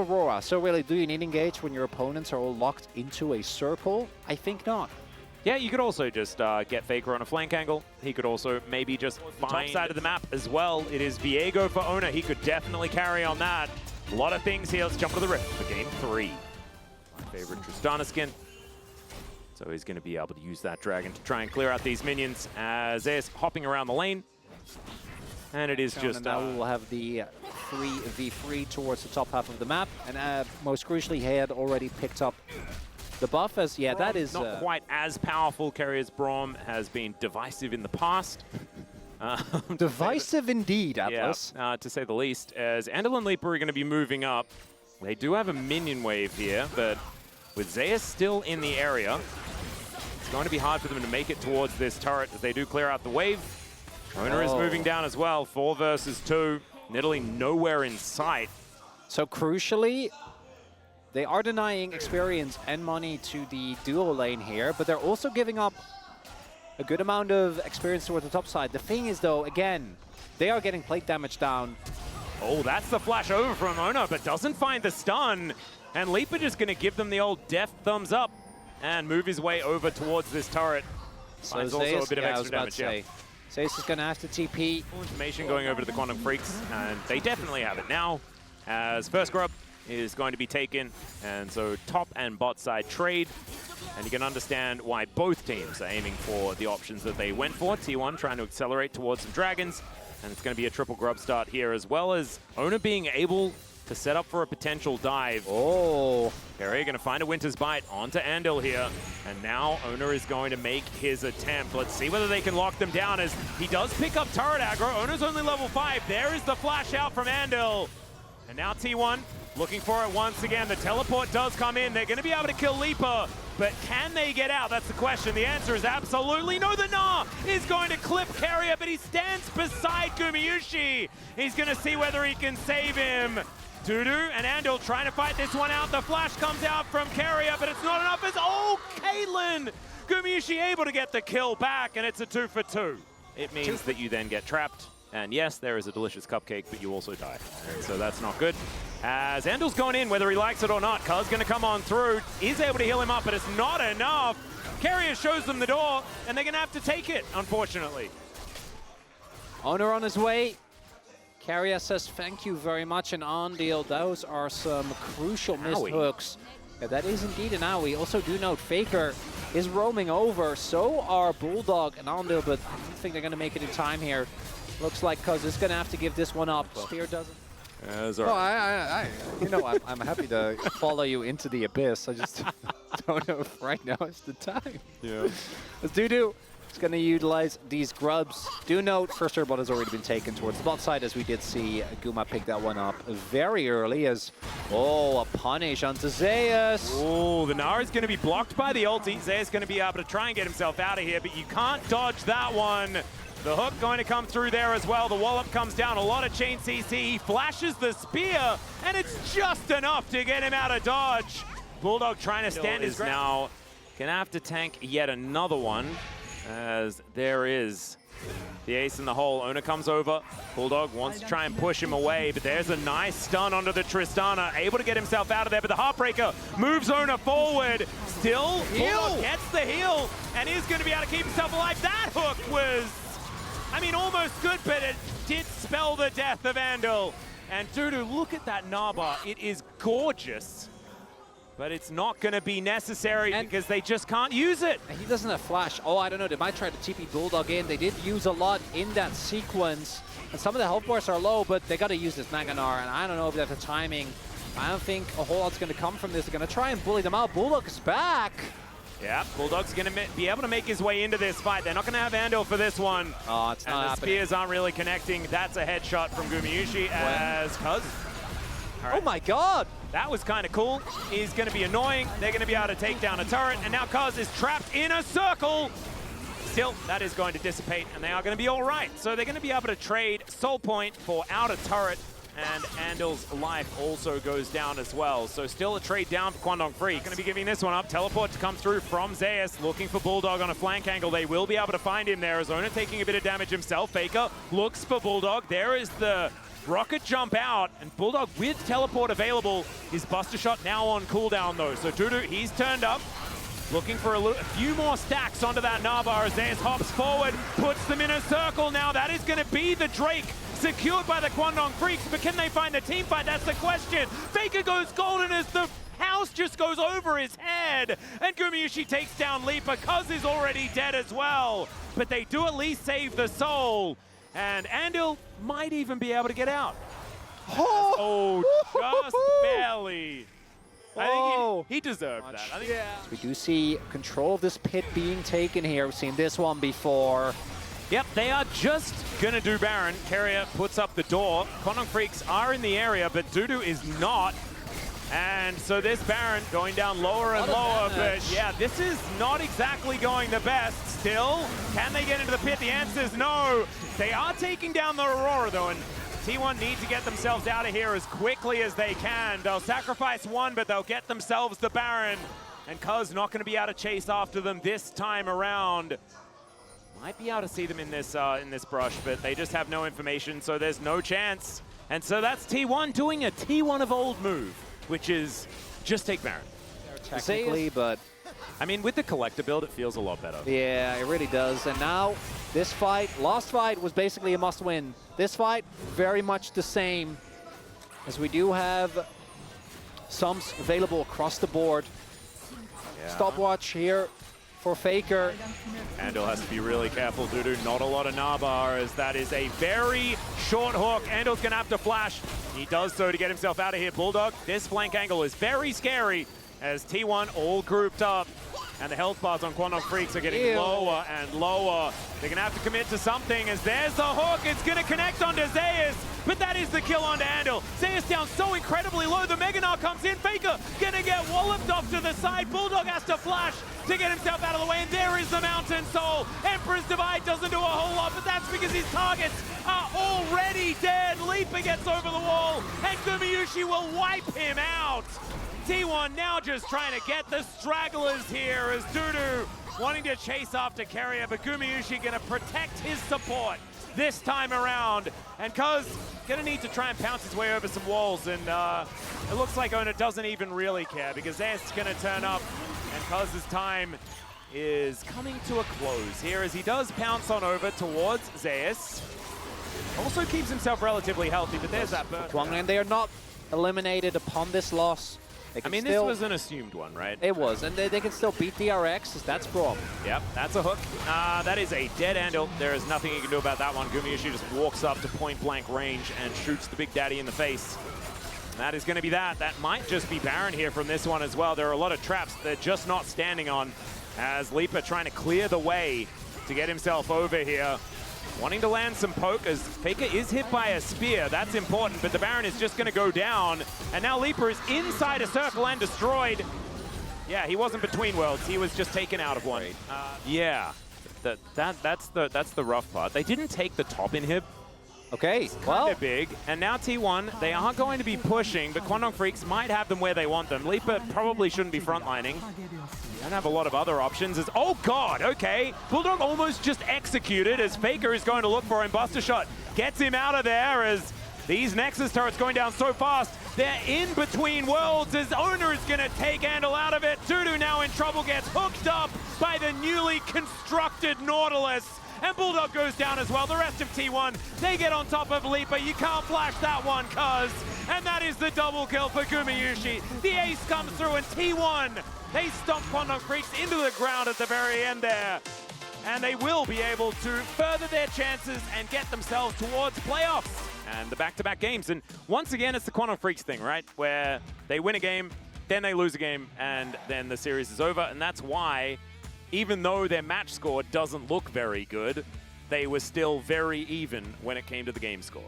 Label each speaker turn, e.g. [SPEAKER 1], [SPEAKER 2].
[SPEAKER 1] Aurora. So really, do you need engage when your opponents are all locked into a circle? I think not.
[SPEAKER 2] Yeah, you could also just get Faker on a flank angle. He could also maybe just top side of the map as well. It is Viego for Oner. He could definitely carry on that. A lot of things here. Let's jump to the Rift for game 3. My favorite Tristana skin. So he's going to be able to use that dragon to try and clear out these minions as Zeus hopping around the lane. And it is just...
[SPEAKER 1] And now we will have the 3v3 towards the top half of the map. And most crucially, he had already picked up the buff as, yeah,
[SPEAKER 2] Braum,
[SPEAKER 1] that is...
[SPEAKER 2] not quite as powerful. Carrier's Braum has been divisive in the past.
[SPEAKER 1] Divisive indeed, Atlas.
[SPEAKER 2] Yeah, to say the least. As Andal and Leaper are going to be moving up. They do have a minion wave here, but with Zeus still in the area, it's going to be hard for them to make it towards this turret as they do clear out the wave. Oner is moving down as well, 4 versus 2. Nidalee nowhere in sight.
[SPEAKER 1] So crucially, they are denying experience and money to the duo lane here, but they're also giving up a good amount of experience towards the top side. The thing is, though, again, they are getting plate damage down.
[SPEAKER 2] Oh, that's the flash over from Oner, but doesn't find the stun. And Leaper just going to give them the old death thumbs up and move his way over towards this turret.
[SPEAKER 1] So
[SPEAKER 2] Finds
[SPEAKER 1] Zeus,
[SPEAKER 2] also a bit of extra damage, yeah.
[SPEAKER 1] Zeus is going to have to TP.
[SPEAKER 2] Information going over to the Quantum Freaks, and they definitely have it now, as first grub is going to be taken, and so top and bot side trade, and you can understand why both teams are aiming for the options that they went for. T1 trying to accelerate towards some dragons, and it's going to be a triple grub start here, as well as Oner being able to set up for a potential dive.
[SPEAKER 1] Oh.
[SPEAKER 2] Carrier going to find a Winter's Bite onto Andal here. And now Oner is going to make his attempt. Let's see whether they can lock them down as he does pick up turret aggro. Oner's only level 5. There is the flash out from Andal. And now T1 looking for it once again. The teleport does come in. They're going to be able to kill Leaper. But can they get out? That's the question. The answer is absolutely no. The Gnar is going to clip Carrier, but he stands beside Gumayusi. He's going to see whether he can save him. Dudu and Andal trying to fight this one out. The flash comes out from Carrier, but it's not enough. It's, oh, Caitlyn! Gumayusi able to get the kill back, and it's a 2 for 2. It means that you then get trapped. And yes, there is a delicious cupcake, but you also die. And so that's not good. As Andal's going in, whether he likes it or not, Cuz going to come on through. Is able to heal him up, but it's not enough. Carrier shows them the door, and they're going to have to take it, unfortunately.
[SPEAKER 1] Oner on his way. Carrier says thank you very much, and on deal, those are some crucial missed hooks. Yeah, that is indeed an owie. Also do note Faker is roaming over, so are Bulldog and Ondil, but I don't think they're going to make it in time here. Looks like Cuz is going to have to give this one up. Spear doesn't. You know, I'm happy to follow you into the abyss. I just don't know if right now is the time.
[SPEAKER 2] Yeah.
[SPEAKER 1] Let's do. It's going to utilize these grubs. Do note, first airbot has already been taken towards the bot side, as we did see Guma pick that one up very early as, oh, a punish onto Zeus.
[SPEAKER 2] Oh, the Gnar is going to be blocked by the ulti. Zeus is going to be able to try and get himself out of here, but you can't dodge that one. The hook going to come through there as well. The wallop comes down, a lot of chain CC. He flashes the spear, and it's just enough to get him out of dodge. Bulldog trying to stand his ground. Now going to have to tank yet another one. As there is the ace in the hole. Oner comes over. Bulldog wants to try and push him away, but there's a nice stun onto the Tristana. Able to get himself out of there, but the Heartbreaker moves Oner forward. Still, Bulldog gets the heal and is going to be able to keep himself alive. That hook was, I mean, almost good, but it did spell the death of Andal. And Dudu, look at that Naba. It is gorgeous. But it's not going to be necessary because they just can't use it.
[SPEAKER 1] He doesn't have flash. Oh, I don't know. They might try to TP Bulldog in. They did use a lot in that sequence. And some of the health bars are low, but they got to use this Mega Gnar. And I don't know if that's the timing. I don't think a whole lot's going to come from this. They're going to try and bully them out. Bulldog is back.
[SPEAKER 2] Yeah, Bulldog's going to be able to make his way into this fight. They're not going to have Andal for this one.
[SPEAKER 1] Oh, it's not happening.
[SPEAKER 2] And the spears aren't really connecting. That's a headshot from Gumayusi as Cuz.
[SPEAKER 1] Right. Oh my god!
[SPEAKER 2] That was kind of cool. He's going to be annoying. They're going to be able to take down a turret, and now Cuz is trapped in a circle. Still, that is going to dissipate, and they are going to be all right. So they're going to be able to trade Soul Point for out a turret, and Andal's life also goes down as well. So still a trade down for Quandong Freaks. Going to be giving this one up. Teleport to come through from Zeus, looking for Bulldog on a flank angle. They will be able to find him there. Owner taking a bit of damage himself. Faker looks for Bulldog. There is the rocket jump out, and Bulldog with teleport available. His Buster Shot now on cooldown though. So Dudu, he's turned up. Looking for a few more stacks onto that Navar as Zeus hops forward, puts them in a circle. Now that is going to be the Drake secured by the Quandong Freaks, but can they find the team fight? That's the question. Faker goes golden as the house just goes over his head, and Gumayusi takes down Leaper. Cuz is already dead as well, but they do at least save the soul, and Andil might even be able to get out. Oh, just barely. I think he deserved that. I think
[SPEAKER 1] We do see control of this pit being taken here. We've seen this one before.
[SPEAKER 2] Yep, they are just gonna do Baron. Carrier puts up the door. Quandong Freaks are in the area, but Dudu is not. And so this Baron going down lower and lower, but yeah, this is not exactly going the best. Still, can they get into the pit? The answer is no. They are taking down the Aurora though, and T1 need to get themselves out of here as quickly as they can. They'll sacrifice one, but they'll get themselves the Baron. And Cuz not going to be able to chase after them this time around. Might be able to see them in this brush, but they just have no information, so there's no chance. And so that's T1 doing a T1 of old move, which is just take Baron.
[SPEAKER 1] Technically, but
[SPEAKER 2] I mean, with the collector build, it feels a lot better.
[SPEAKER 1] yeah, it really does. And now this fight, last fight was basically a must-win. This fight, very much the same, as we do have sums available across the board.
[SPEAKER 2] Yeah.
[SPEAKER 1] Stopwatch here for Faker.
[SPEAKER 2] Andal has to be really careful, Dudu. Not a lot of Nabar, as that is a very short hook. Andal's going to have to flash. He does so to get himself out of here. Bulldog, this flank angle is very scary, as T1 all grouped up. And the health bars on Quandong Freaks are getting lower and lower. They're going to have to commit to something, as there's the hook. It's going to connect onto Zeus, but that is the kill onto Andal. Zeus down so incredibly low. The Mega Gnar comes in. Faker going to get walloped off to the side. Bulldog has to flash to get himself out of the way, and there is the Mountain Soul. Emperor's Divide doesn't do a whole lot, but that's because his targets are already dead. Leaper gets over the wall, and Gumayusi will wipe him out. T1 now just trying to get the stragglers here, as Dudu wanting to chase after Carrier, but Gumayusi going to protect his support this time around. And Cuz going to need to try and pounce his way over some walls, and it looks like Ona doesn't even really care, because Zeus is going to turn up, and Cuz's time is coming to a close here as he does pounce on over towards Zeus. Also keeps himself relatively healthy, but there's that burn.
[SPEAKER 1] And they are not eliminated upon this loss.
[SPEAKER 2] I mean, this was an assumed one, right?
[SPEAKER 1] It was, and they can still beat DRX, that's Braum.
[SPEAKER 2] Yep, that's a hook. That is a dead Andal. There is nothing you can do about that one. Gumayusi just walks up to point-blank range and shoots the Big Daddy in the face. That is going to be that. That might just be Baron here from this one as well. There are a lot of traps they're just not standing on, as Leaper trying to clear the way to get himself over here. Wanting to land some poke, as Faker is hit by a spear. That's important, but the Baron is just going to go down. And now Leaper is inside a circle and destroyed. Yeah, he wasn't between worlds. He was just taken out of one. Yeah, that's the rough part. They didn't take the top inhib.
[SPEAKER 1] Okay, well,
[SPEAKER 2] They're big, and now T1, they are going to be pushing, but Quandong Freaks might have them where they want them. Leaper probably shouldn't be frontlining. Don't have a lot of other options. Oh God, okay. Bulldog almost just executed, as Faker is going to look for him. Buster Shot gets him out of there, as these Nexus turrets going down so fast. They're in between worlds, as Owner is gonna take Andal out of it. Dudu now in trouble, gets hooked up by the newly constructed Nautilus. And Bulldog goes down as well. The rest of T1, they get on top of Leaper. You can't flash that one, Cuz. And that is the double kill for Gumayusi. The ace comes through, and T1, they stomp Quandong Freaks into the ground at the very end there. And they will be able to further their chances and get themselves towards playoffs and the back-to-back games. And once again, it's the Quandong Freaks thing, right? Where they win a game, then they lose a game, and then the series is over. And that's why, even though their match score doesn't look very good, they were still very even when it came to the game score.